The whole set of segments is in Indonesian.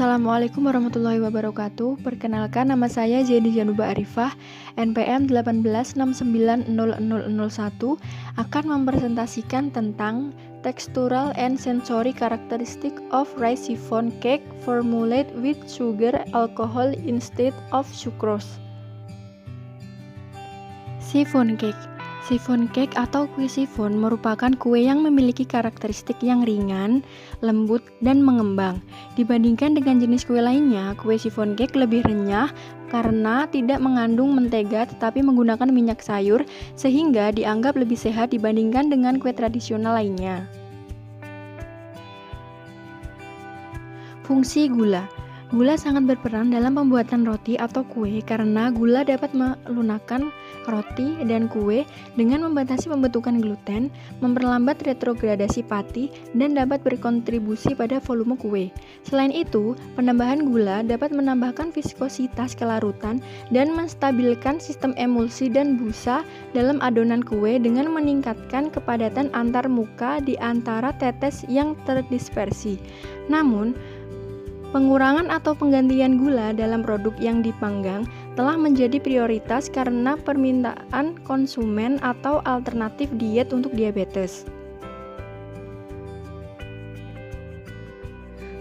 Assalamualaikum warahmatullahi wabarakatuh. Perkenalkan, nama saya Zeni Januba Arifah, NPM 18690001, akan mempresentasikan tentang textural and sensory characteristic of rice chiffon cake formulated with sugar alcohol instead of sucrose. Chiffon cake. Chiffon cake atau kue chiffon merupakan kue yang memiliki karakteristik yang ringan, lembut, dan mengembang. Dibandingkan dengan jenis kue lainnya, kue chiffon cake lebih renyah karena tidak mengandung mentega tetapi menggunakan minyak sayur, sehingga dianggap lebih sehat dibandingkan dengan kue tradisional lainnya. Fungsi gula. Gula sangat berperan dalam pembuatan roti atau kue karena gula dapat melunakkan roti dan kue dengan membatasi pembentukan gluten, memperlambat retrogradasi pati, dan dapat berkontribusi pada volume kue. Selain itu, penambahan gula dapat menambahkan viskositas kelarutan dan menstabilkan sistem emulsi dan busa dalam adonan kue dengan meningkatkan kepadatan antar muka di antara tetes yang terdispersi. Namun, pengurangan atau penggantian gula dalam produk yang dipanggang telah menjadi prioritas karena permintaan konsumen atau alternatif diet untuk diabetes.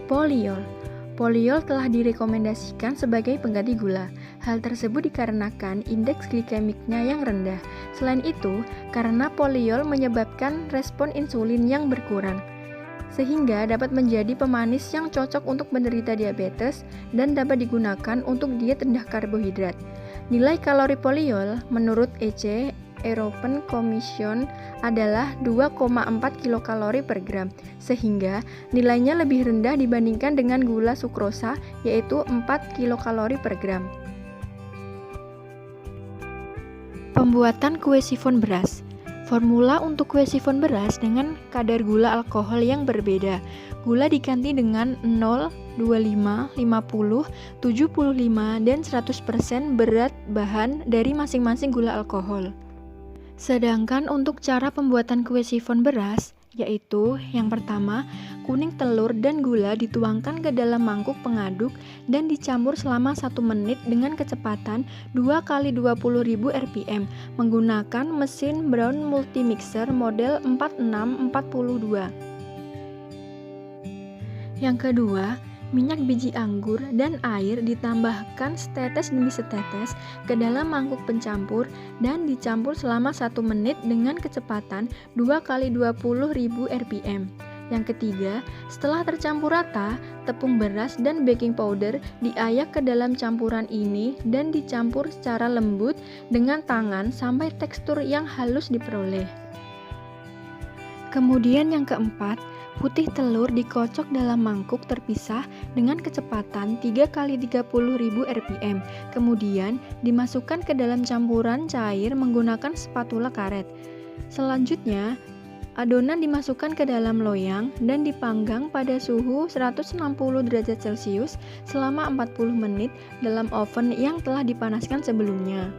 Poliol. Poliol telah direkomendasikan sebagai pengganti gula. Hal tersebut dikarenakan indeks glikemiknya yang rendah. Selain itu, karena poliol menyebabkan respon insulin yang berkurang, sehingga dapat menjadi pemanis yang cocok untuk penderita diabetes dan dapat digunakan untuk diet rendah karbohidrat. Nilai kalori poliol menurut EC European Commission adalah 2,4 kilokalori per gram, sehingga nilainya lebih rendah dibandingkan dengan gula sukrosa yaitu 4 kilokalori per gram. Pembuatan kue chiffon beras. Formula untuk kue chiffon beras dengan kadar gula alkohol yang berbeda. Gula diganti dengan 0, 25, 50, 75, dan 100% berat bahan dari masing-masing gula alkohol. Sedangkan untuk cara pembuatan kue chiffon beras, yaitu yang pertama, kuning telur dan gula dituangkan ke dalam mangkuk pengaduk dan dicampur selama 1 menit dengan kecepatan 2 x 20.000 rpm menggunakan mesin Brown Multimixer model 4642. Yang kedua, minyak biji anggur dan air ditambahkan setetes demi setetes ke dalam mangkuk pencampur dan dicampur selama 1 menit dengan kecepatan 2 x 20.000 rpm. Yang ketiga, setelah tercampur rata, tepung beras dan baking powder diayak ke dalam campuran ini dan dicampur secara lembut dengan tangan sampai tekstur yang halus diperoleh. Kemudian yang keempat, putih telur dikocok dalam mangkuk terpisah dengan kecepatan 3 x 30.000 rpm. Kemudian dimasukkan ke dalam campuran cair menggunakan spatula karet. Selanjutnya, adonan dimasukkan ke dalam loyang dan dipanggang pada suhu 160 derajat Celcius selama 40 menit dalam oven yang telah dipanaskan sebelumnya.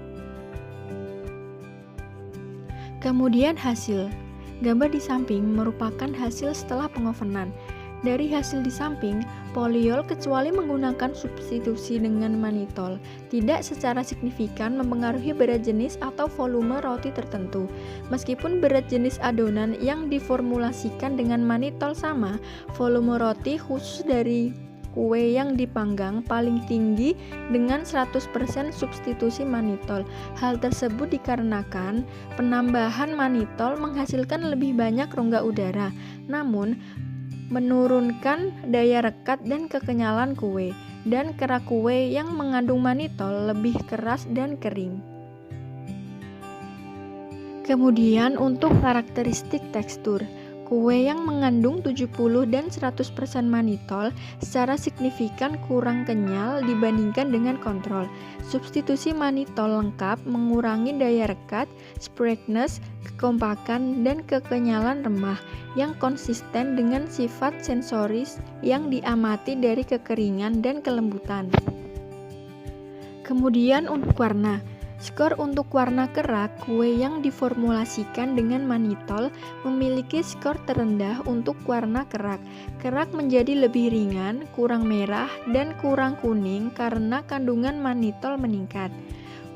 Kemudian hasil. Gambar di samping merupakan hasil setelah pengovenan. Dari hasil di samping, poliol kecuali menggunakan substitusi dengan manitol, tidak secara signifikan mempengaruhi berat jenis atau volume roti tertentu. Meskipun berat jenis adonan yang diformulasikan dengan manitol sama, volume roti khusus dari kue yang dipanggang paling tinggi dengan 100% substitusi manitol. Hal tersebut dikarenakan penambahan manitol menghasilkan lebih banyak rongga udara, namun menurunkan daya rekat dan kekenyalan kue, dan kerak kue yang mengandung manitol lebih keras dan kering. Kemudian untuk karakteristik tekstur, kue yang mengandung 70 dan 100% manitol secara signifikan kurang kenyal dibandingkan dengan kontrol. Substitusi manitol lengkap mengurangi daya rekat, spreadness, kekompakan, dan kekenyalan remah yang konsisten dengan sifat sensoris yang diamati dari kekeringan dan kelembutan. Kemudian untuk warna. Skor untuk warna kerak, kue yang diformulasikan dengan manitol memiliki skor terendah untuk warna kerak. Kerak menjadi lebih ringan, kurang merah, dan kurang kuning karena kandungan manitol meningkat.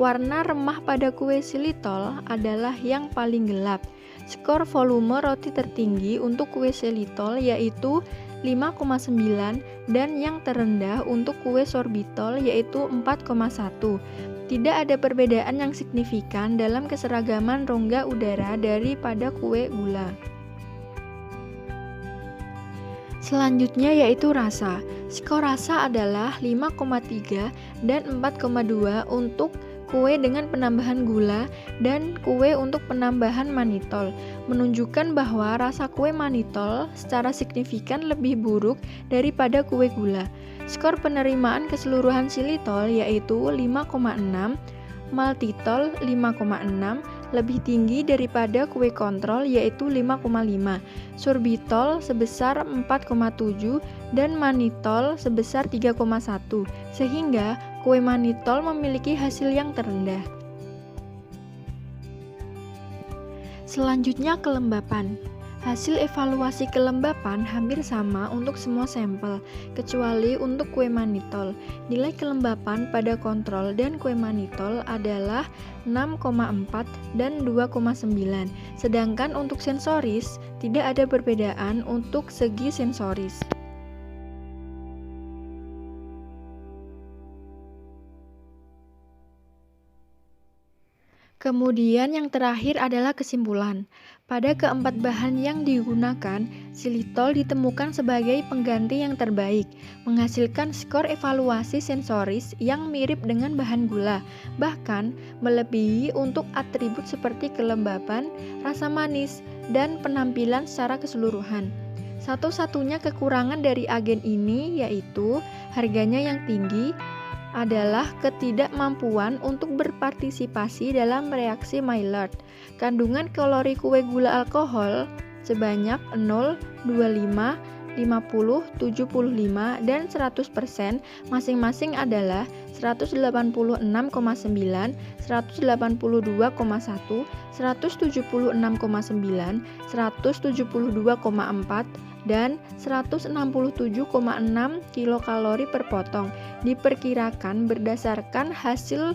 Warna remah pada kue xilitol adalah yang paling gelap. Skor volume roti tertinggi untuk kue xilitol yaitu 5,9 dan yang terendah untuk kue sorbitol yaitu 4,1. Tidak ada perbedaan yang signifikan dalam keseragaman rongga udara daripada kue gula. Selanjutnya yaitu rasa. Skor rasa adalah 5,3 dan 4,2 untuk kue dengan penambahan gula dan kue untuk penambahan manitol, menunjukkan bahwa rasa kue manitol secara signifikan lebih buruk daripada kue gula. Skor penerimaan keseluruhan xilitol yaitu 5,6, maltitol 5,6, lebih tinggi daripada kue kontrol yaitu 5,5, sorbitol sebesar 4,7 dan manitol sebesar 3,1, sehingga kue manitol memiliki hasil yang terendah. Selanjutnya kelembapan. Hasil evaluasi kelembapan hampir sama untuk semua sampel, kecuali untuk kue manitol. Nilai kelembapan pada kontrol dan kue manitol adalah 6,4 dan 2,9. Sedangkan untuk sensoris, tidak ada perbedaan untuk segi sensoris. Kemudian yang terakhir adalah kesimpulan. Pada keempat bahan yang digunakan, xilitol ditemukan sebagai pengganti yang terbaik, menghasilkan skor evaluasi sensoris yang mirip dengan bahan gula, bahkan melebihi untuk atribut seperti kelembapan, rasa manis, dan penampilan secara keseluruhan. Satu-satunya kekurangan dari agen ini yaitu harganya yang tinggi, adalah ketidakmampuan untuk berpartisipasi dalam reaksi Maillard. Kandungan kalori kue gula alkohol sebanyak 0, 25, 50, 75, dan 100% masing-masing adalah 186,9, 182,1, 176,9, 172,4, dan 167,6 kilokalori per potong diperkirakan berdasarkan hasil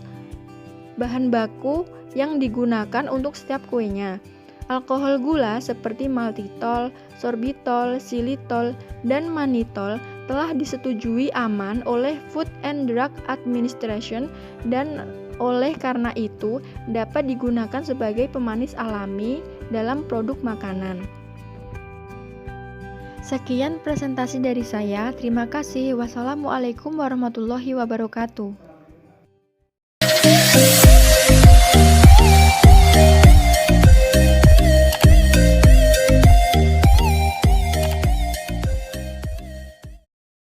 bahan baku yang digunakan untuk setiap kuenya. Alkohol gula seperti maltitol, sorbitol, xilitol, dan manitol telah disetujui aman oleh Food and Drug Administration dan oleh karena itu dapat digunakan sebagai pemanis alami dalam produk makanan. Sekian presentasi dari saya. Terima kasih. Wassalamualaikum warahmatullahi wabarakatuh.